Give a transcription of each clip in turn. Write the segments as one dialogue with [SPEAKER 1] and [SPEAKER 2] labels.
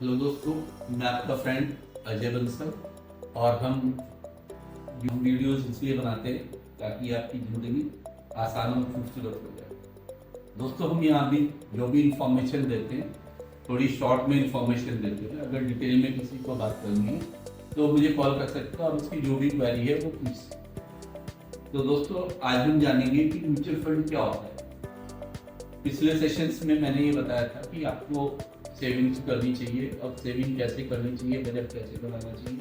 [SPEAKER 1] Hello दोस्तों, मैं आपका फ्रेंड अजय बंसल और हम वीडियोस इसलिए बनाते हैं ताकि आपकी ज़िंदगी आसान और खूबसूरत हो जाए। दोस्तों, हम यहाँ भी जो भी इंफॉर्मेशन देते हैं थोड़ी शॉर्ट में इंफॉर्मेशन देते हैं। अगर डिटेल में किसी को बात करनी है तो मुझे कॉल कर सकते हो और उसकी जो भी क्वेरी है वो पूछ सकते हो। तो दोस्तों, आज हम जानेंगे कि म्यूचुअल फंड क्या होता है। पिछले सेशंस में मैंने ये बताया था कि आपको सेविंग्स करनी चाहिए और सेविंग कैसे करनी चाहिए, बजट कैसे बनाना चाहिए,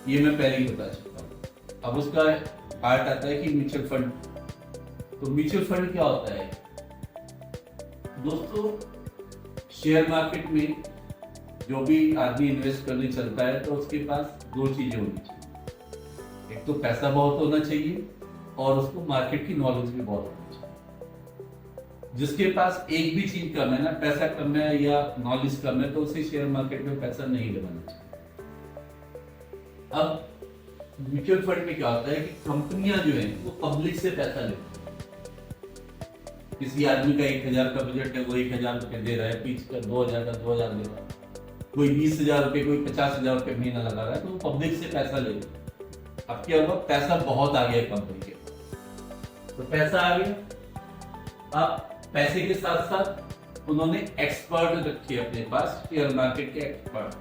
[SPEAKER 1] ये मैं पहले ही बता चुका हूँ। अब उसका पार्ट आता है कि म्यूचुअल फंड। तो म्यूचुअल फंड क्या होता है दोस्तों? शेयर मार्केट में जो भी आदमी इन्वेस्ट करने चलता है तो उसके पास दो चीजें होनी चाहिए। एक तो पैसा बहुत होना चाहिए और उसको मार्केट की नॉलेज भी बहुत होनी चाहिए। जिसके पास एक भी चीज कम है ना, पैसा कम है या नॉलेज कम है, तो उसे शेयर मार्केट में पैसा नहीं लगाना चाहिए। अब म्यूचुअल फंड में क्या होता है कि कंपनियां जो है वो पब्लिक से पैसा लेती है। किसी आदमी का 1000 का बजट है, वो 1000 रुपए दे रहा है, पीछ कर 2000 का 2000 दे रहा है, कोई 20,000 रुपए, कोई 50,000 रुपए महीना लगा रहा है, तो वो पब्लिक से पैसा ले रहा है। अब क्या हुआ, पैसा बहुत आ गया कंपनी के पास, तो पैसा आ गया। अब पैसे के साथ साथ उन्होंने एक्सपर्ट रखे अपने पास, शेयर मार्केट के एक्सपर्ट।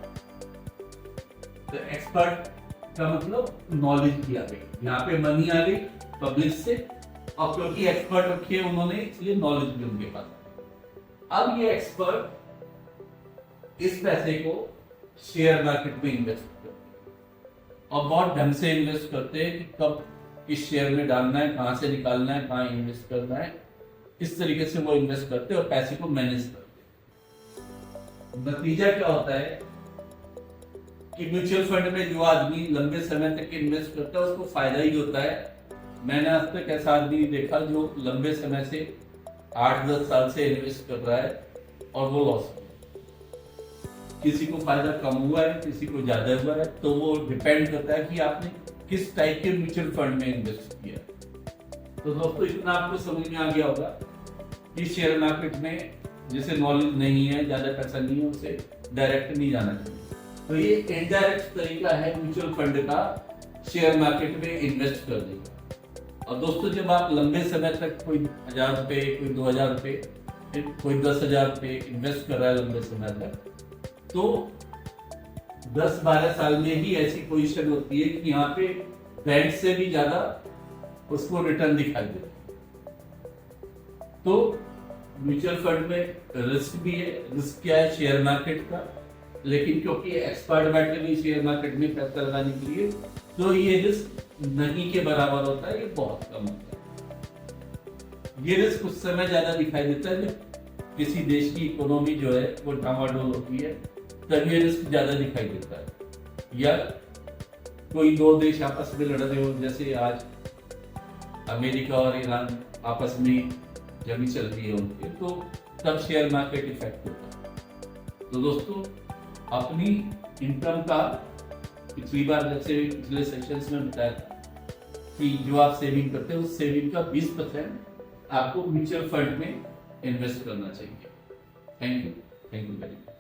[SPEAKER 1] तो एक्सपर्ट का मतलब नॉलेज भी आ गई, यहाँ पे मनी आ गई पब्लिक से, और क्योंकि एक्सपर्ट रखे उन्होंने इसलिए नॉलेज भी उनके पास। अब ये एक्सपर्ट इस पैसे को शेयर मार्केट में इन्वेस्ट करते हैं और बहुत ढंग से इन्वेस्ट करते हैं कि कब किस शेयर में डालना है, कहां से निकालना है, कहां इन्वेस्ट करना है। इस तरीके से वो इन्वेस्ट करते हैं और पैसे को मैनेज करते हैं। नतीजा क्या होता है कि म्यूचुअल फंड में जो आदमी लंबे समय तक इन्वेस्ट करता है उसको फायदा ही होता है। मैंने आज तक ऐसा आदमी देखा जो लंबे समय से 8-10 साल से इन्वेस्ट कर रहा है और वो लॉस में। किसी को फायदा कम हुआ है, किसी को ज्यादा हुआ है, तो वो डिपेंड करता है कि आपने किस टाइप के म्यूचुअल फंड में इन्वेस्ट किया। तो दोस्तों, इतना आपको समझ में आ गया होगा कि शेयर मार्केट में जिसे नॉलेज नहीं है, ज्यादा पैसा नहीं है, उसे डायरेक्ट नहीं जाना चाहिए। तो ये इनडायरेक्ट तरीका है म्यूचुअल फंड का शेयर मार्केट में इन्वेस्ट करने का। और दोस्तों, जब आप लंबे समय तक कोई 1000 रुपए, कोई 2000 रुपए, कोई 10,000 रुपए इन्वेस्ट कर रहा है लंबे समय तक, तो 10-12 साल में ही ऐसी पोजीशन होती है कि यहाँ पे बैंक से भी ज्यादा उसको रिटर्न दिखाई देता है। तो म्यूचुअल फंड में रिस्क भी है। रिस्क क्या है? शेयर मार्केट का। लेकिन क्योंकि एक्सपर्ट बैठे हुए शेयर मार्केट में पैसा लगाने के लिए, तो ये रिस्क नहीं के बराबर होता है, ये बहुत कम होता है। ये रिस्क उस समय ज्यादा दिखाई देता है जब किसी देश की इकोनॉमी जो है वो डामाडोल होती है, तब ये रिस्क ज्यादा दिखाई देता है। या कोई दो देश आपस में लड़ रहे हो, जैसे आज अमेरिका और ईरान आपस में जंग चल रही है उनके, तो तब शेयर मार्केट इफेक्ट होता है। तो दोस्तों, अपनी इनकम का पिछली बार जैसे पिछले सेशंस में बताया था कि जो आप सेविंग करते हैं उस सेविंग का 20% आपको म्यूचुअल फंड में इन्वेस्ट करना चाहिए। Thank you very much.